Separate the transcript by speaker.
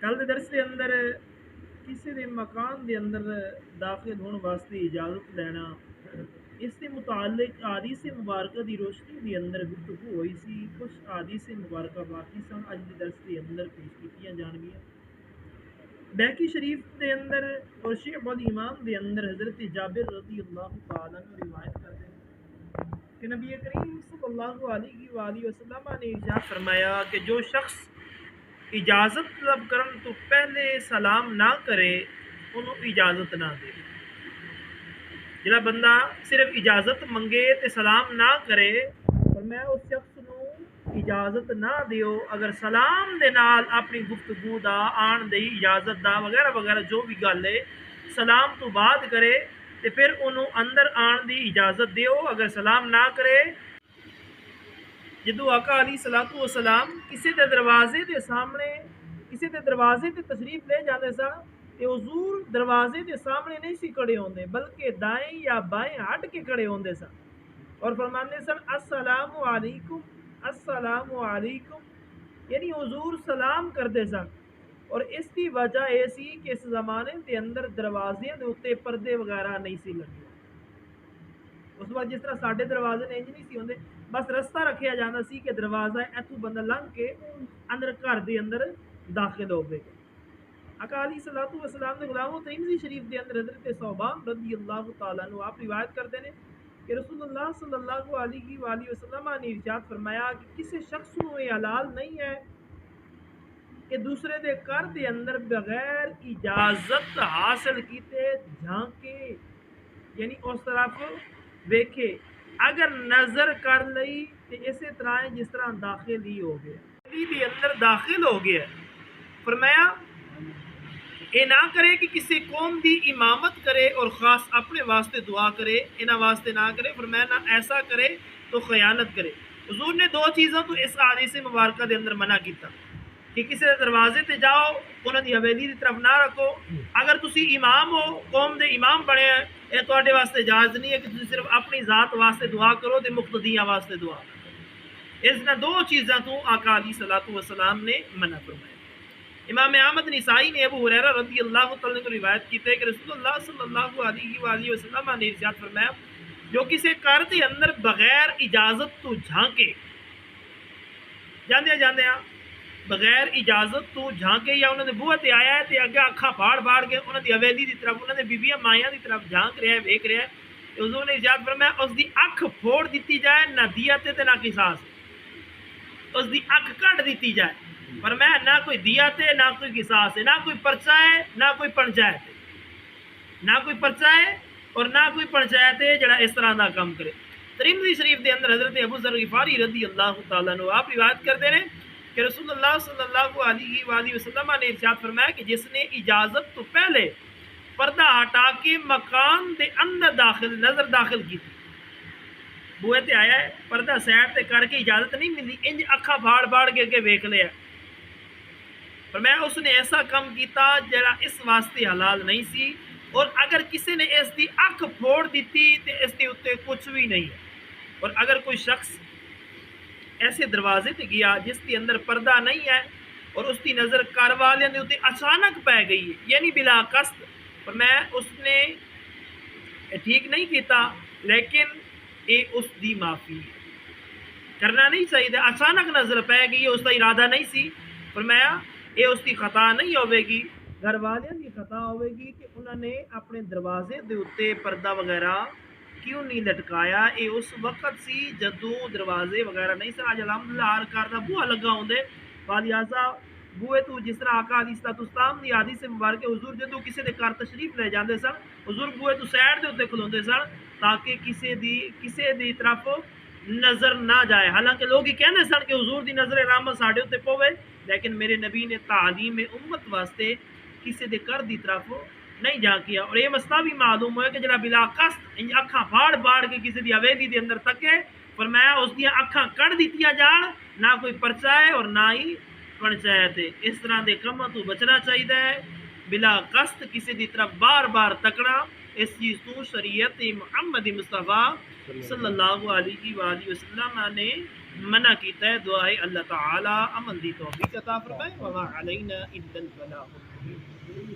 Speaker 1: कल के दरस के अंदर किसी के मकान के अंदर दाखिल होने वास्ते इजाजत लेना इसके मुतालिक आदिस मुबारक की रोशनी के अंदर गुफ्तगू हुई सी। कुछ आदिस मुबारक बाकी सन अज के दरस के अंदर पेश की जाएगियां। बैकी शरीफ के अंदर और शेबल ईमान के अंदर हजरत जाबिर रज़ी अल्लाह तआला अन्हु रिवायत करते हैं कि नबी करीम सल्लल्लाहु अलैहि वसल्लम ने इरशाद फरमाया कि जो शख्स इजाज़त तलब करन तो पहले सलाम ना करे उन्होंने इजाज़त ना दे। जिहड़ा बंदा सिर्फ इजाज़त मंगे तो सलाम ना करे और मैं उस शख्स नूं इजाज़त ना दियो। अगर सलाम दे नाल अपनी गुफ्तगू दा आन दी इजाज़त दा वगैरह वगैरह जो भी गल है सलाम तो बाद करे तो फिर उन्होंने अंदर आन दी इजाज़त दियो। अगर सलाम ना करे जदों आका अली सलातु वसलाम किसी के दरवाजे के सामने किसी के दरवाजे ते तशरीफ ले जाते सन तो हुजूर दरवाजे के सामने नहीं सी खड़े होंदे बल्कि दाएं या बाएं हट के खड़े होंदे सन और फरमाते सन अस्सलामु अलैकुम, यानी हुजूर सलाम करते सन। और इसकी वजह यह सी कि इस जमाने के अंदर दरवाजे के उत्ते पर्दे वगैरह नहीं सी लगे। उस वक्त जिस तरह साढ़े दरवाजे ने इंज नहीं सी होंदे, बस रस्ता रखा जाता सी कि दरवाजा इथों बंदा लंघ के अंदर घर के अंदर दाखिल होवेगा। आका अली सलातु वसलाम ने गुलामों तिरमिज़ी शरीफ के अंदर हज़रत सौबान रज़ी अल्लाह तआला अन्हु आप रिवायत करते हैं कि रसूलुल्लाह सल्लल्लाहु अलैहि वसल्लम ने इरशाद फरमाया कि किसी शख्स को ये हलाल नहीं है कि दूसरे के घर के अंदर बगैर इजाजत हासिल किए झांके, यानी उस तरफ वेखे। अगर नजर कर ली तो इस तरह जिस तरह दाखिल ही हो गया अंदर दाखिल हो गया। फरमाया ये ना करे कि किसी कौम की इमामत करे और ख़ास अपने वास्ते दुआ करे, इन्होंने वास्ते ना करे। फरमाया ना ऐसा करे तो खयानत करे। हुजूर ने दो चीज़ों तो इस हदीस मुबारक के अंदर मना किया कि किसी दरवाजे ते जाओ उन्होंने हवेली की तरफ ना रखो। अगर तुसी इमाम हो कौम के इमाम बने ये तुहाडे वास्ते इजाज़त नहीं है कि तुसी सिर्फ अपनी ज़ात वास्ते दुआ करो तो मुक्तदियां वास्ते दुआ करो। इसने दो चीज़ों तो आका अली सलातु वसलाम ने मना फरमाया। इमाम अहमद निसाई ने अबू हुरैरा रज़ी अल्लाह तआला को रिवायत की है कि रसूलुल्लाह सल्लल्लाहु अलैहि वसल्लम ने इरशाद फरमाया जो किसी घर के अंदर बगैर इजाज़त तो झांके जांदे जांदे बगैर इजाजत तो झांके या उन्होंने बूहे ते आया है तो अगे अखा फाड़ फाड़ के उन्होंने हवेली की तरफ उन्होंने बीबियां माइया की तरफ झांक रहा है वेख रहा है तो हुजूर ने इजाजत फरमाया उसकी अख फोड़ दी जाए ना दिया ते ना किसास, उसकी अख कट दी जाए। पर मैं ना कोई दिया ते ना कोई किसास है, ना कोई पर्चा है ना कोई पंचायत है, ना कोई पर्चा है और ना कोई पंचायत है जरा इस तरह का काम करे। तिरमिज़ी शरीफ के अंदर हजरत अबू ज़र ग़िफ़ारी रज़ी अल्लाह तआला अन्हु आप रिवायत करते हैं कि रसूलुल्लाह सल्लल्लाहु अलैहि वसल्लम ने इरशाद फरमाया कि जिसने इजाज़त तो पहले पर्दा हटा के मकान के अंदर नज़र दाखिल की, बूहे ते आया है पर्दा सैड ते करके इजाज़त नहीं मिली, इंज अखा फाड़ फाड़ के अगे वेख लिया। फरमाया उसने ऐसा काम किया जरा इस वास्ते हलाल नहीं सी और अगर किसी ने इसकी अख फोड़ दी तो इसके उत्ते कुछ भी नहीं है। और अगर कोई शख्स ऐसे दरवाजे ते गया जिसके अंदर पर्दा नहीं है और उसकी नज़र घर वाले के उत्ते अचानक पै गई है यानी बिला कस्त, पर मैं उसने ठीक नहीं किया लेकिन ये उसकी माफ़ी करना नहीं चाहिए। अचानक नज़र पै गई है उसका इरादा नहीं सी, पर मैं ये उसकी खता नहीं होगी, घर वालों की खता होगी कि उन्होंने अपने दरवाजे के उत्ते पर्दा वगैरह क्यों नहीं लटकाया। ये उस वक्त सी जदों दरवाजे वगैरह नहीं सन। अज अलहमदुलिल्लाह हर घर का बूहा लगा होंगे लिहाजा बूहे तो जिस तरह आका अली सलातु वसलाम की हदीस मुबारक हुजूर जदों किसी के घर तशरीफ ले जाते सन हुजूर बूहे तो सैड के उत्ते खलोते सन ताकि किसी दी तरफ नज़र ना जाए। हालांकि लोग ही कहते सन कि हुजूर की नज़र रहमत साढ़े उत्ते पवे, लेकिन मेरे नबी ने तालीम उम्मत वास्ते किसी के घर की तरफ नहीं झांकिया। और ये मसला भी मालूम है कि जरा बिला कस्त इंज अखा फाड़ फाड़ के किसी की हवेली के अंदर तके, पर मैं उसकी अखा कट दी जान, ना कोई पर्चा है और ना ही पंचायत है। इस तरह के कामों तो बचना चाहिए है। बिला कस्त किसी की तरफ बार बार तकना इस चीज़ तो शरीयत मुहम्मद मुस्तफ़ा सल्लल्लाहु अलैहि वसल्लम ने منع کیتا ہے. دعا ہے اللہ تعالی عمل دی توفیق عطا فرمائے. وما علینا الا البلاغ المبین.